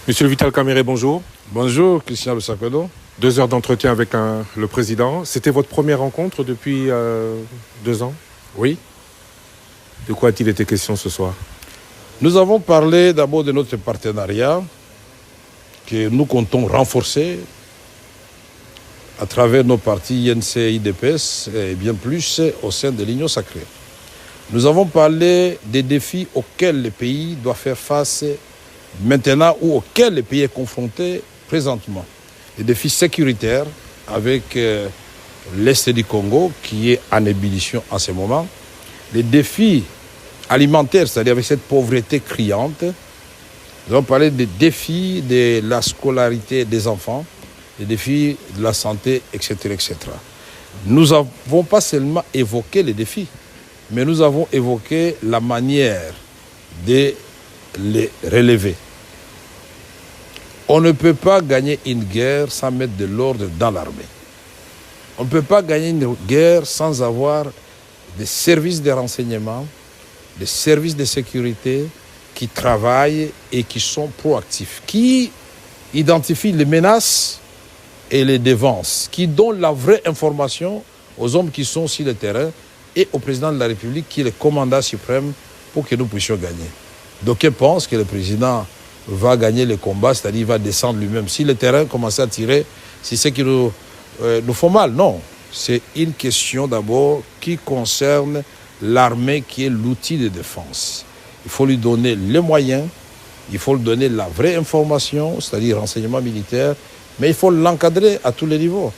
Monsieur Vital Kamerhe, bonjour. Bonjour, Christian Lusakwedo. 2 heures d'entretien avec le président. C'était votre première rencontre depuis 2 ans? Oui. De quoi a-t-il été question ce soir? Nous avons parlé d'abord de notre partenariat que nous comptons renforcer à travers nos partis INC et IDPS et bien plus au sein de l'Union sacrée. Nous avons parlé des défis auxquels le pays doit faire face maintenant ou auxquels le pays est confronté présentement. Les défis sécuritaires avec l'Est du Congo qui est en ébullition en ce moment. Les défis alimentaires, c'est-à-dire avec cette pauvreté criante. Nous avons parlé des défis de la scolarité des enfants, des défis de la santé, etc., etc. Nous n'avons pas seulement évoqué les défis, mais nous avons évoqué la manière de les relever. On ne peut pas gagner une guerre sans mettre de l'ordre dans l'armée. On ne peut pas gagner une guerre sans avoir des services de renseignement, des services de sécurité qui travaillent et qui sont proactifs, qui identifient les menaces et les dévances, qui donnent la vraie information aux hommes qui sont sur le terrain et au président de la République qui est le commandant suprême pour que nous puissions gagner. D'aucuns pensent que le président va gagner le combat, c'est-à-dire il va descendre lui-même. Si le terrain commence à tirer, c'est ce qui nous font mal. Non, c'est une question d'abord qui concerne l'armée qui est l'outil de défense. Il faut lui donner les moyens, il faut lui donner la vraie information, c'est-à-dire renseignement militaire, mais il faut l'encadrer à tous les niveaux.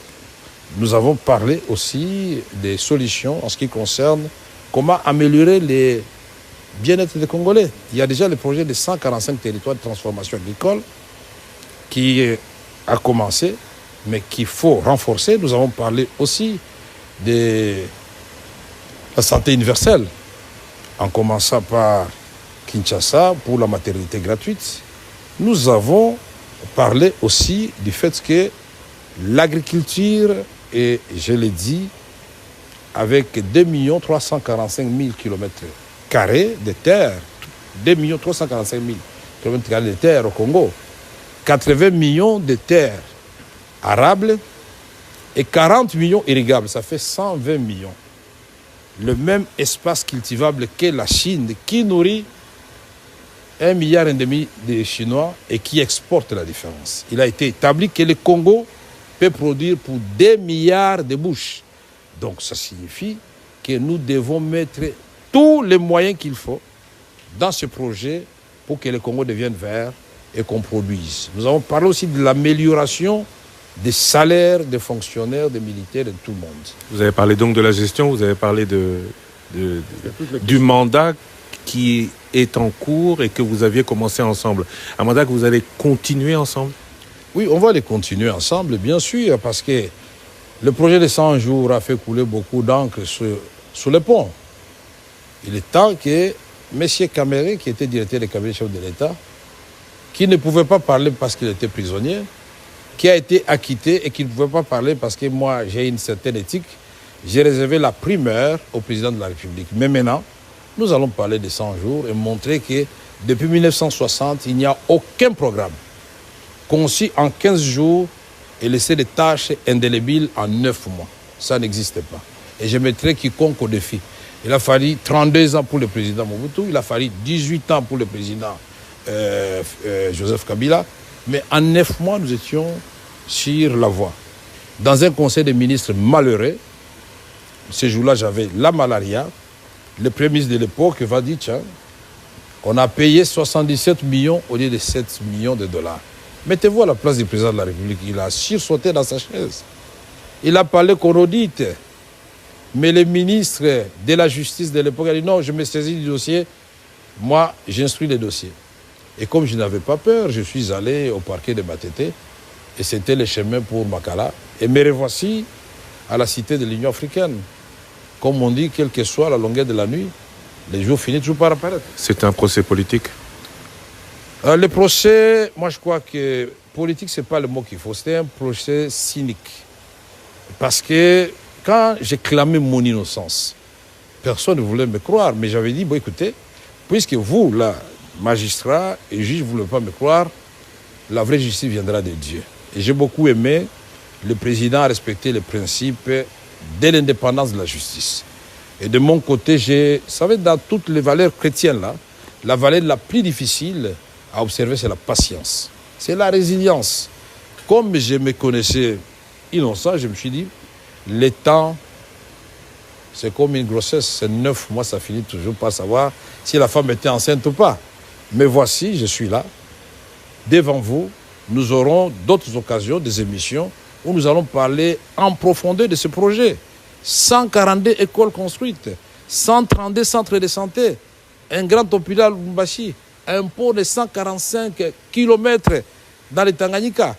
Nous avons parlé aussi des solutions en ce qui concerne comment améliorer les bien-être des Congolais. Il y a déjà le projet de 145 territoires de transformation agricole qui a commencé, mais qu'il faut renforcer. Nous avons parlé aussi de la santé universelle, en commençant par Kinshasa pour la maternité gratuite. Nous avons parlé aussi du fait que l'agriculture, et je l'ai dit, avec 2 345 000 km² de terre, 2 345 000 km² de terre au Congo, 80 millions de terres arables et 40 millions irrigables, ça fait 120 millions. Le même espace cultivable que la Chine, qui nourrit 1,5 milliard de Chinois et qui exporte la différence. Il a été établi que le Congo peut produire pour 2 milliards de bouches. Donc ça signifie que nous devons mettre tous les moyens qu'il faut dans ce projet pour que le Congo devienne vert et qu'on produise. Nous avons parlé aussi de l'amélioration des salaires des fonctionnaires, des militaires, de tout le monde. Vous avez parlé donc de la gestion, vous avez parlé du mandat qui est en cours et que vous aviez commencé ensemble. Un mandat que vous allez continuer ensemble? Oui, on va les continuer ensemble, bien sûr, parce que le projet de 100 jours a fait couler beaucoup d'encre sous le pont. Il est temps que M. Kamerhe, qui était directeur du cabinet chef de l'État, qui ne pouvait pas parler parce qu'il était prisonnier, qui a été acquitté et qui ne pouvait pas parler parce que moi, j'ai une certaine éthique, j'ai réservé la primeur au président de la République. Mais maintenant, nous allons parler de 100 jours et montrer que depuis 1960, il n'y a aucun programme conçu en 15 jours et laisser des tâches indélébiles en 9 mois. Ça n'existe pas. Et je mettrai quiconque au défi. Il a fallu 32 ans pour le président Mobutu, il a fallu 18 ans pour le président Joseph Kabila, mais en 9 mois, nous étions sur la voie. Dans un conseil des ministres malheureux, ce jour-là, j'avais la malaria. Le premier ministre de l'époque va dire, tiens, on a payé 77 millions au lieu de 7 millions de dollars. Mettez-vous à la place du président de la République. Il a sursauté dans sa chaise. Il a parlé qu'on audite. Mais le ministre de la Justice de l'époque a dit, non, je me saisis du dossier. Moi, j'instruis les dossiers. Et comme je n'avais pas peur, je suis allé au parquet de Matete. Et c'était le chemin pour Makala. Et me revoici à la cité de l'Union africaine. Comme on dit, quelle que soit la longueur de la nuit, les jours finissent toujours par apparaître. C'est un procès politique? Le procès, moi je crois que politique, ce n'est pas le mot qu'il faut. C'était un procès cynique. Parce que quand j'ai clamé mon innocence, personne ne voulait me croire. Mais j'avais dit, bon écoutez, puisque vous, là, magistrat et juge, vous ne voulez pas me croire, la vraie justice viendra de Dieu. Et j'ai beaucoup aimé, le président a respecté les principes de l'indépendance de la justice. Et de mon côté, vous savez, dans toutes les valeurs chrétiennes, là, la valeur la plus difficile à observer, c'est la patience. C'est la résilience. Comme je me connaissais innocent, je me suis dit, le temps, c'est comme une grossesse, c'est 9 mois, ça finit toujours par savoir si la femme était enceinte ou pas. Mais voici, je suis là, devant vous. Nous aurons d'autres occasions, des émissions, où nous allons parler en profondeur de ce projet. 142 écoles construites, 132 centres de santé, un grand hôpital Lumbashi, un pont de 145 km dans le Tanganyika.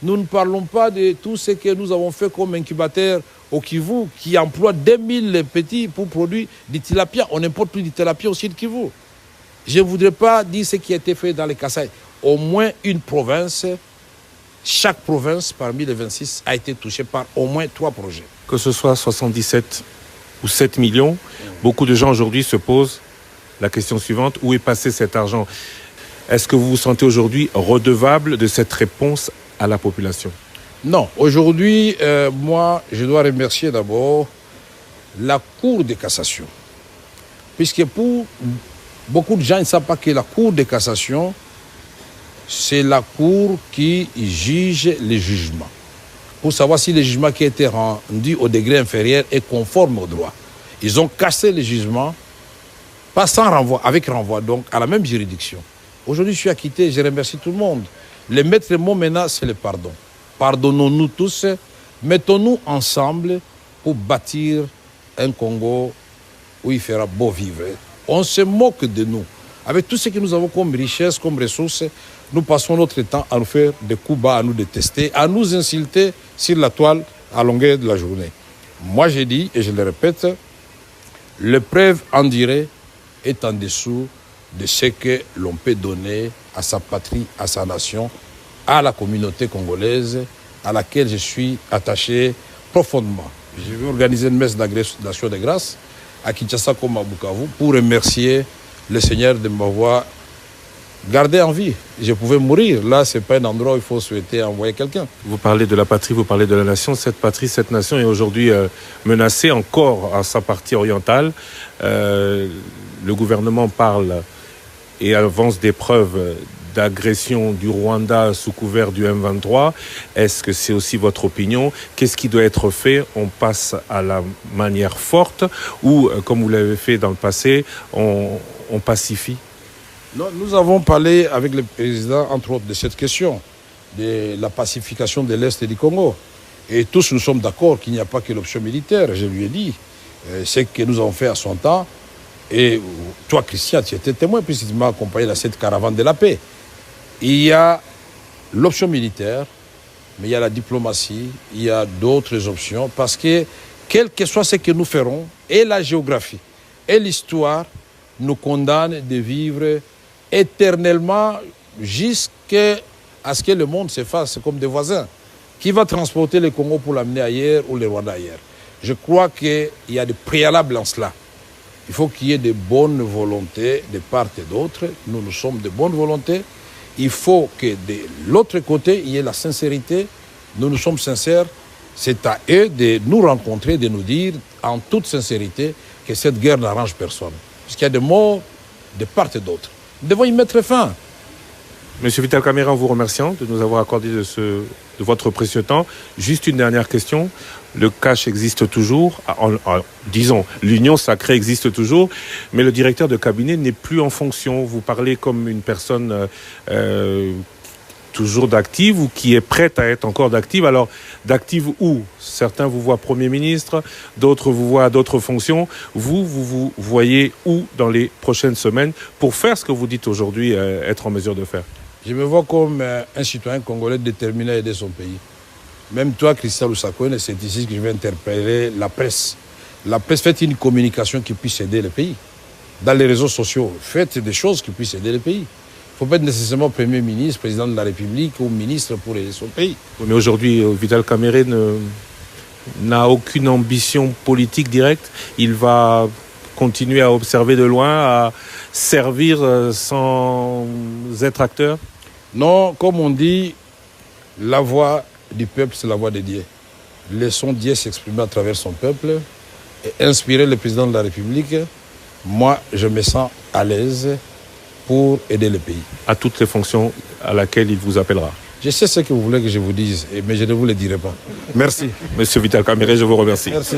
Nous ne parlons pas de tout ce que nous avons fait comme incubateur au Kivu, qui emploie 2000 petits pour produire du tilapia. On n'importe plus du tilapia au sud Kivu. Je ne voudrais pas dire ce qui a été fait dans les Kasaï. Au moins une province, chaque province parmi les 26 a été touchée par au moins 3 projets. Que ce soit 77 ou 7 millions, beaucoup de gens aujourd'hui se posent la question suivante, où est passé cet argent? Est-ce que vous vous sentez aujourd'hui redevable de cette réponse à la population? Non, aujourd'hui, moi, je dois remercier d'abord la Cour de cassation. Puisque pour beaucoup de gens, ils ne savent pas que la Cour de cassation, c'est la Cour qui juge les jugements. Pour savoir si le jugement qui a été rendu au degré inférieur est conforme au droit. Ils ont cassé le jugement, pas sans renvoi, avec renvoi, donc à la même juridiction. Aujourd'hui, je suis acquitté, je remercie tout le monde. Le maître mot maintenant, c'est le pardon. Pardonnons-nous tous, mettons-nous ensemble pour bâtir un Congo où il fera beau vivre. On se moque de nous. Avec tout ce que nous avons comme richesse, comme ressources, nous passons notre temps à nous faire des coups bas, à nous détester, à nous insulter sur la toile à longueur de la journée. Moi, j'ai dit, et je le répète, l'épreuve en durée est en dessous de ce que l'on peut donner à sa patrie, à sa nation, à la communauté congolaise, à laquelle je suis attaché profondément. Je vais organiser une messe d'action de grâce à Kinshasa comme à Bukavu pour remercier le Seigneur de m'avoir gardé en vie. Je pouvais mourir. Là, ce n'est pas un endroit où il faut souhaiter envoyer quelqu'un. Vous parlez de la patrie, vous parlez de la nation. Cette patrie, cette nation est aujourd'hui menacée encore à sa partie orientale. Le gouvernement parle et avance des preuves d'agression du Rwanda sous couvert du M23. Est-ce que c'est aussi votre opinion? Qu'est-ce qui doit être fait? On passe à la manière forte ou, comme vous l'avez fait dans le passé, on pacifie? Non, nous avons parlé avec le président, entre autres, de cette question, de la pacification de l'Est du Congo. Et tous nous sommes d'accord qu'il n'y a pas que l'option militaire. Je lui ai dit, ce que nous avons fait à son temps. Et toi, Christian, tu étais témoin puisque tu m'as accompagné dans cette caravane de la paix. Il y a l'option militaire, mais il y a la diplomatie, il y a d'autres options, parce que quel que soit ce que nous ferons, et la géographie, et l'histoire nous condamnent de vivre éternellement jusqu'à ce que le monde se fasse comme des voisins. Qui va transporter le Congo pour l'amener ailleurs ou le Rwanda ailleurs? Je crois qu'il y a des préalables en cela. Il faut qu'il y ait de bonnes volontés de part et d'autre. Nous sommes de bonnes volontés. Il faut que de l'autre côté, il y ait la sincérité. Nous sommes sincères. C'est à eux de nous rencontrer, de nous dire en toute sincérité que cette guerre n'arrange personne. Parce qu'il y a des morts de part et d'autre. Nous devons y mettre fin. Monsieur Vital Kamerhe, en vous remerciant de nous avoir accordé de votre précieux temps. Juste une dernière question. Le cash existe toujours, disons, l'union sacrée existe toujours, mais le directeur de cabinet n'est plus en fonction. Vous parlez comme une personne toujours d'active ou qui est prête à être encore d'active. Alors, d'active où? Certains vous voient Premier ministre, d'autres vous voient à d'autres fonctions. Vous voyez où dans les prochaines semaines pour faire ce que vous dites aujourd'hui être en mesure de faire? Je me vois comme un citoyen congolais déterminé à aider son pays. Même toi, Christian Lusakone, c'est ici que je vais interpeller la presse. La presse, faites une communication qui puisse aider le pays. Dans les réseaux sociaux, faites des choses qui puissent aider le pays. Il ne faut pas être nécessairement Premier ministre, Président de la République ou ministre pour aider son pays. Mais aujourd'hui, Vital Kamerhe n'a aucune ambition politique directe. Il va continuer à observer de loin, à servir sans être acteur. Non, comme on dit, la voix du peuple, c'est la voix de Dieu. Laissons Dieu s'exprimer à travers son peuple et inspirer le président de la République. Moi, je me sens à l'aise pour aider le pays. À toutes les fonctions à laquelle il vous appellera. Je sais ce que vous voulez que je vous dise, mais je ne vous le dirai pas. Merci. Monsieur Vital Kamerhe, je vous remercie. Merci.